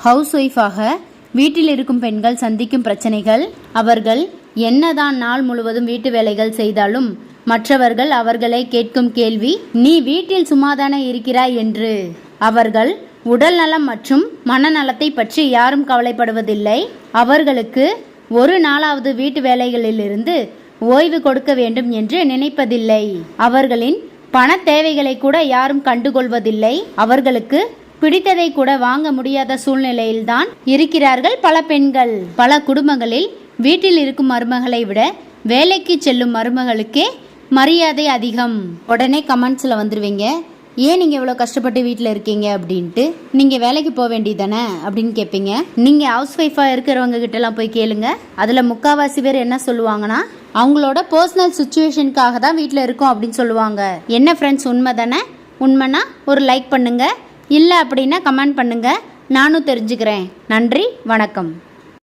House ஒய்ஃபாக வீட்டில் இருக்கும் பெண்கள் சந்திக்கும் பிரச்சனைகள். அவர்கள் என்னதான் நாள் முழுவதும் வீட்டு வேலைகள் செய்தாலும் மற்றவர்கள் அவர்களை கேட்கும் கேள்வி, நீ வீட்டில் சும்மாதானே இருக்கிறாய் என்று. அவர்கள் உடல் நலம் மற்றும் மனநலத்தை பற்றி யாரும் கவலைப்படுவதில்லை. அவர்களுக்கு ஒரு நாளாவது வீட்டு வேலைகளிலிருந்து ஓய்வு கொடுக்க வேண்டும் என்று நினைப்பதில்லை. அவர்களின் பண தேவைகளை கூட யாரும் கண்டுகொள்வதில்லை. அவர்களுக்கு பிடித்ததை கூட வாங்க முடியாத சூழ்நிலையில்தான் இருக்கிறார்கள் பல பெண்கள். பல குடும்பங்களில் வீட்டில் இருக்கும் மருமகளை விட வேலைக்கு செல்லும் மருமகளுக்கே மரியாதை அதிகம். உடனே கமெண்ட்ஸில் வந்துடுவீங்க, ஏன் நீங்கள் இவ்வளோ கஷ்டப்பட்டு வீட்டில் இருக்கீங்க அப்படின்ட்டு, நீங்கள் வேலைக்கு போக வேண்டியதானே அப்படின்னு கேட்பீங்க. நீங்கள் ஹவுஸ் ஒய்ஃபாக இருக்கிறவங்க கிட்டலாம் போய் கேளுங்க. அதில் முக்கால்வாசி பேர் என்ன சொல்லுவாங்கன்னா, அவங்களோட பர்சனல் சுச்சுவேஷனுக்காக தான் வீட்டில் இருக்கோம் அப்படின்னு சொல்லுவாங்க. என்ன ஃப்ரெண்ட்ஸ், உண்மை தானே? உண்மைனா ஒரு லைக் பண்ணுங்கள், இல்லை அப்படின்னா கமெண்ட் பண்ணுங்கள், நானும் தெரிஞ்சுக்கிறேன். நன்றி, வணக்கம்.